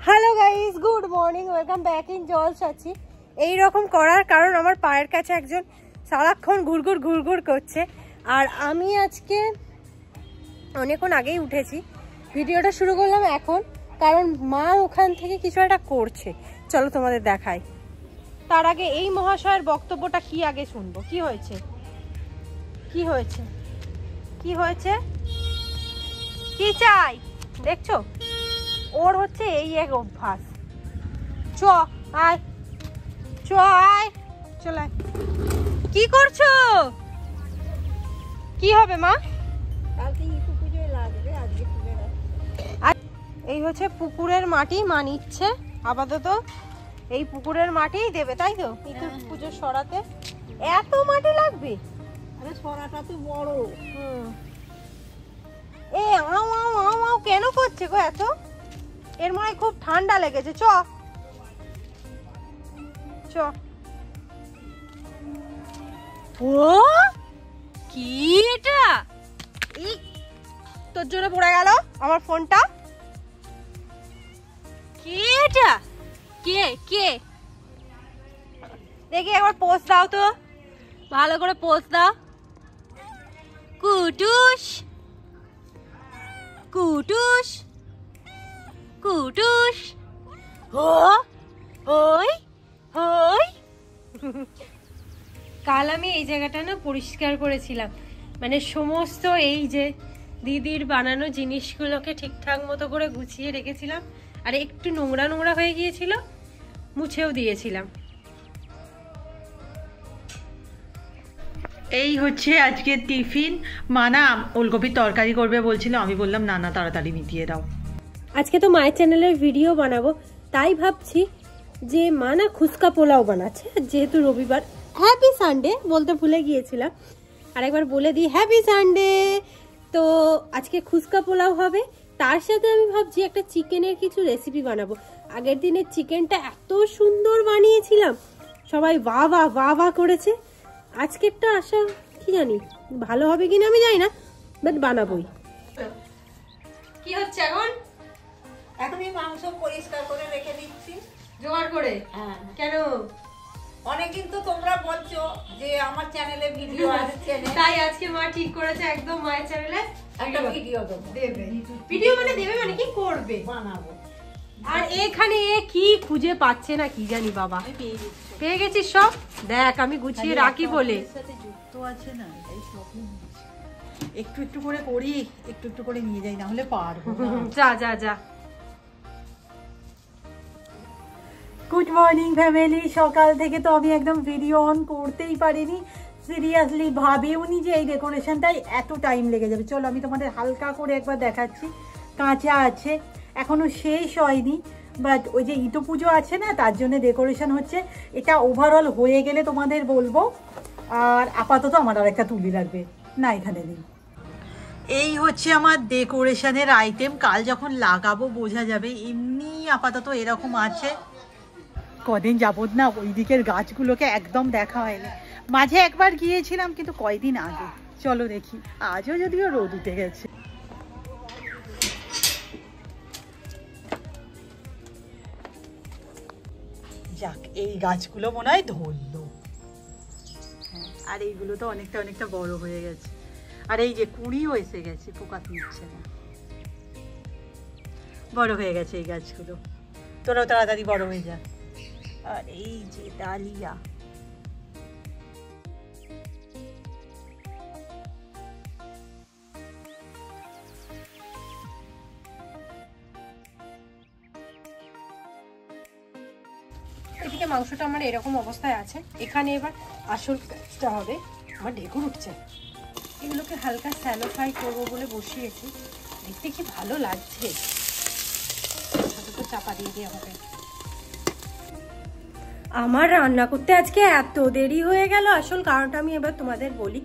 Hello guys, good morning, welcome back in জলসাচি। এইরকম করার কারণ আমার পায়ের কাছে একজন সারাক্ষণ ঘুরঘুর করছে। আর আমি আজকে অনেকক্ষণ আগেই উঠেছি, ভিডিওটা শুরু করলাম এখন, কারণ মা ওখান থেকে কিছু একটা করছে। চলো তোমাদের দেখাই। তার আগে এই মহাশয়ের বক্তব্যটা কি আগে শুনবো। কি হয়েছে কি হয়েছে কি হয়েছে কি চাই দেখছো? ওর হচ্ছে এই এক অভ্যাস। চ আয়, চ আয়, চলে। কি করছো? কি হবে মা? এই হচ্ছে পুকুরের মাটি, মা নিচ্ছে আপাতত। এই পুকুরের মাটি দেবে, তাই তো? ইতু পুজোর সরাতে এত মাটি লাগবে? আরে সরাটা তো বড়। এ আও আও আও আও কেন করছে গো এত? এর মনে খুব ঠান্ডা লেগেছে। চ চ। ও কি এটা? তোর জন্য পড়ে গেল আমার ফোনটা। কি এটা? কে কে দেখি একবার পোস্ট দাও তো, ভালো করে পোস্ট দাও। কুটুস কুটুস কুটুস হই হই। কাল আমি এই জায়গাটা না পরিষ্কার করেছিলাম, মানে সমস্ত এই যে দিদির বানানো জিনিসগুলোকে ঠিকঠাক মতো করে গুছিয়ে রেখেছিলাম। আর একটু নোংরা নোংরা হয়ে গিয়েছিল, মুছেও দিয়েছিলাম। এই হচ্ছে আজকে টিফিন। মানা ওলকপির তরকারি করবে বলছিল, আমি বললাম না না তাড়াতাড়ি মিটিয়ে দাও। আজকে তো মায়ের চ্যানেলের ভিডিও বানাবো, তাই ভাবছি যে মা না খুচকা পোলাও বানাচ্ছে, যেহেতু রবিবার। হ্যাপি সানডে বলতে ভুলে গিয়েছিলাম, আরেকবার বলে দিই হ্যাপি সানডে। তো আজকে খুচকা পোলাও হবে, তার সাথে আমি ভাবছি একটা চিকেনের কিছু রেসিপি বানাবো। আগের দিনের চিকেনটা এত সুন্দর বানিয়েছিলাম, সবাই বাহ বাহ বাহ বাহ করেছে। আজকেরটা আশা কি জানি ভালো হবে কিনা আমি জানি না, বাট বানাবোই। কি হচ্ছে এখন? এখন এই মাংস পরিষ্কার করে রেখে দিচ্ছি জোগাড় করে। হ্যাঁ। কেন? অনেকদিন তো তোমরা বলছো যে আমার চ্যানেলে ভিডিও আসছে, তাই আজকে মা ঠিক করেছে একদম মায়ের চ্যানেলে একটা ভিডিও দেবে। ভিডিও মানে দেবে মানে কি করবে? বানাবো। আর এখানে এ কি খুঁজে পাচ্ছে না কি জানি বাবা। পেয়ে গেছিস সব? দেখ আমি গুছিয়ে রাখি বলে। যুক্ত আছে না, এই সব একটু একটু করে করি, একটু একটু করে নিয়ে যাই, না হলে পারবো না। যা যা যা। Good morning family. সকাল থেকে তো আমি একদম ভিডিও অন করতেই পারিনি, সিরিয়াসলি ভাবেওনি যে এই ডেকোরেশনটাই এত টাইম লেগে যাবে। চলো আমি তোমাদের হালকা করে একবার দেখাচ্ছি। কাঁচা আছে, এখনো শেষ হয়নি, বাট ওই যে ইতো পুজো আছে না, তার জন্য ডেকোরেশন হচ্ছে। এটা ওভারঅল হয়ে গেলে তোমাদের বলবো। আর আপাতত আমার আর একটা তুলি লাগবে, না এখানে নেই। এই হচ্ছে আমার ডেকোরেশনের আইটেম, কাল যখন লাগাবো বোঝা যাবে। এমনি আপাতত এরকম আছে। কদিন যাবত না ওই দিকের গাছগুলোকে একদম দেখা হয়নি। মাঝে একবার গিয়েছিলাম, কিন্তু কয়দিন আগে। চলো দেখি, আজও যদিও রোদ উঠে গেছে। যাক, এই গাছগুলো মনে হয় ধরলো। হ্যাঁ, আর এইগুলো তো অনেকটা অনেকটা বড় হয়ে গেছে। আর এই যে কুঁড়িও এসে গেছে, পোকা তুলছে না, বড় হয়ে গেছে এই গাছগুলো। তোরাও তাড়াতাড়ি বড় হয়ে যা। আর এই যে ডালিয়া, এদিকে মাংসটা আমার এরকম অবস্থায় আছে। এখানে এবার আসল কাজটা হবে, আমার ঢেকুর উঠছে। এগুলোকে হালকা স্যালো ফ্রাই করবো বলে বসিয়েছি, দেখতে কি ভালো লাগছে। তো চাপা দিয়ে দিই আমাকে। আমার রান্না করতে আজকে এত দেরি হয়ে গেল, আসল কারণটা আমি এবার তোমাদের বলি।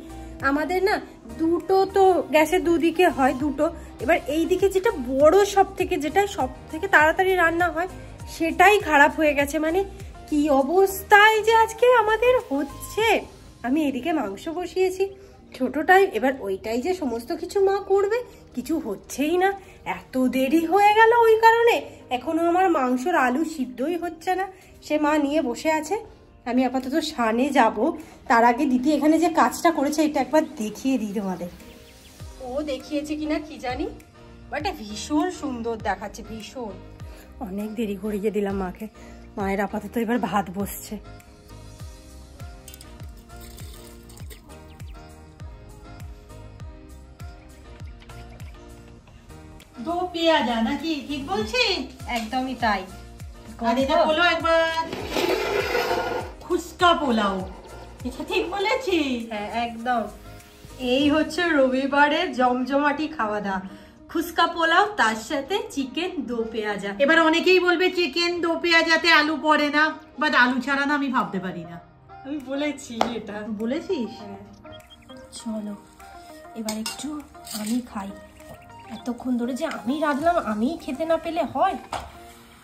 আমাদের না দুটো তো গ্যাসের দুদিকে হয়, দুটো। এবার এই দিকে যেটা বড় সব থেকে তাড়াতাড়ি রান্না হয়, সেটাই খারাপ হয়ে গেছে। মানে কি অবস্থায় যে আজকে আমাদের হচ্ছে। আমি এদিকে মাংস বসিয়েছি ছোটটাই, এবার ওইটাই যে সমস্ত কিছু মা করবে কিছু হচ্ছেই না, এত দেরি হয়ে গেল ওই কারণে এখনো আমার মাংসর আলু সিদ্ধই হচ্ছে না। সে মা নিয়ে বসে আছে, আমি আপাতত সানে যাব। তার আগে দিদি এখানে যে কাজটা করেছে এটা একবার দেখিয়ে দিই তোমাদের। ও দেখিয়েছে কিনা কি জানি, বাট ভীষণ সুন্দর দেখাচ্ছে, ভীষণ। অনেক দেরি করিয়ে দিলাম মাকে। মায়ের আপাতত এবার ভাত বসছে। দো পেঁয়াজা নাকি, ঠিক বলছি? একদমই তাই। আর এটা বলো একবার, খুস্কা পোলাও, এটা ঠিক বলেছি? হ্যাঁ একদম। এই হচ্ছে রবিবারের জমজমাটি খাওয়া দাওয়া, খুস্কা পোলাও, তার সাথে চিকেন দো পেঁয়াজা। এবার অনেকেই বলবে চিকেন দো পেঁয়াজাতে আলু পড়ে না, বাট আলু ছাড়া না আমি ভাবতে পারি না। আমি বলেছি এটা। বলেছিস? চলো এবার একটু আমি খাই। এতক্ষণ ধরে যে আমি রাঁধলাম, আমি খেতে না পেলে হয়?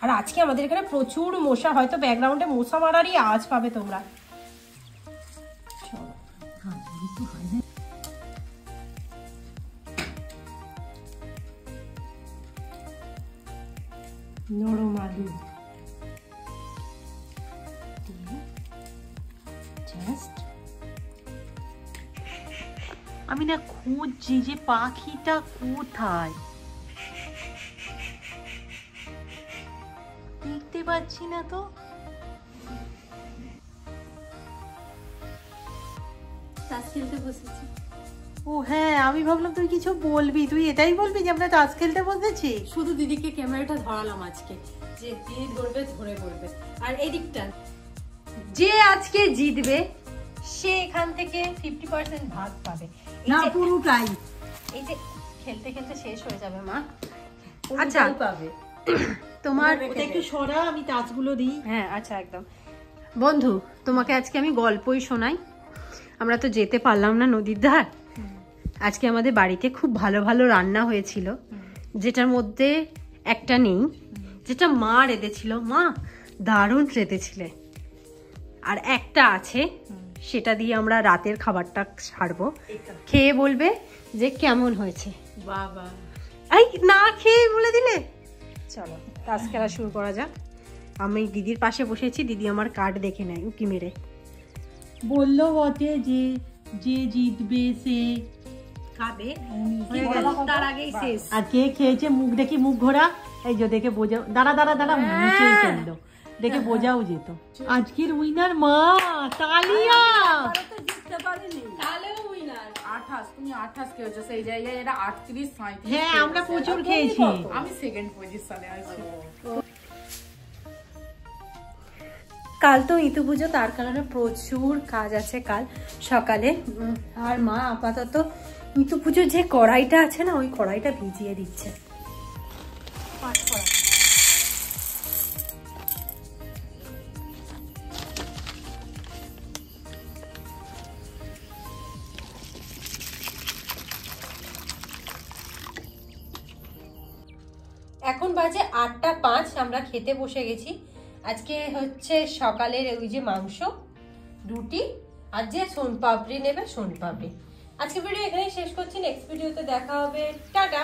আর আজকে আমাদের এখানে প্রচুর মশা, হয়তো ব্যাকগ্রাউন্ডে মশা মারারই আওয়াজ পাবে তোমরা। নরম আলু জাস্ট। আমি না খুঁজছি যে পাখিটা কোথায়, দেখতে পাচ্ছি না তো। তাস খেলতে বসেছি। ও হ্যাঁ, আমি ভাবলাম তুই কিছু বলবি, তুই এটাই বলবি যে আমরা তাস খেলতে বসেছি। শুধু দিদিকে ক্যামেরাটা ধরালাম আজকে, যে দিদি ধরবে, ধরে বলবে। আর এদিকটা যে আজকে জিতবে সে এখান থেকে 50% ভাগ পাবে। না পুরোটাই, এই যে খেলতে খেলতে শেষ হয়ে যাবে মা। আচ্ছা পাবে তোমার ওটা একটু সরা, আমি তাজগুলো দিই। হ্যাঁ আচ্ছা একদম। বন্ধু তোমাকে আজকে আমি গল্পই শোনাই। আমরা তো যেতে পারলাম না নদীর ধার। আজকে আমাদের বাড়িতে খুব ভালো ভালো রান্না হয়েছিল, যেটার মধ্যে একটা নেই যেটা মা রেঁধেছিল। মা দারুণ রেঁধেছিলে। আর একটা আছে, সেটা দিয়ে আমরা রাতের খাবারটা সারবো। খেয়ে বলবে যে কেমন হয়েছে। বাবা এই না খেয়ে বলে দিলে। চলো তাস খেলা শুরু করা যাক। আমি দিদির পাশে বসেছি, দিদি আমার কার্ড দেখে নেয় উকি মেরে। বললো বটে যে যে জিতবে সে খাবে, তার আগেই শেষ। আর কে খেয়েছে মুখ দেখি, মুখ ঘোরা, এই যে দেখে বোঝা। দাঁড়া দাঁড়া দাঁড়া, নিচেই ফেললো, দেখে বোঝাও যেত। আজকের উইনার মা, তালিয়া। তুমি 28 খেয়েছো, সেই জায়গায় এটা 38 37। হ্যাঁ আমরা প্রচুর খেয়েছি। আমি সেকেন্ড পজিশনে আছি। কাল তো ইতু পুজো, তার কারণে প্রচুর কাজ আছে কাল সকালে। আর মা আপাতত ইতু পুজোর যে কড়াইটা আছে না, ওই কড়াইটা ভিজিয়ে দিচ্ছে। পাঁচ কড়াই। এখন বাজে 8:05, আমরা খেতে বসে গেছি। আজকে হচ্ছে সকালের ওই যে মাংস, রুটি, আর যে সোনপাপড়ি নেবে সোনপাপড়ি। আজকে ভিডিও এখানেই শেষ করছি। নেক্সট ভিডিওতে দেখা হবে। টাটা।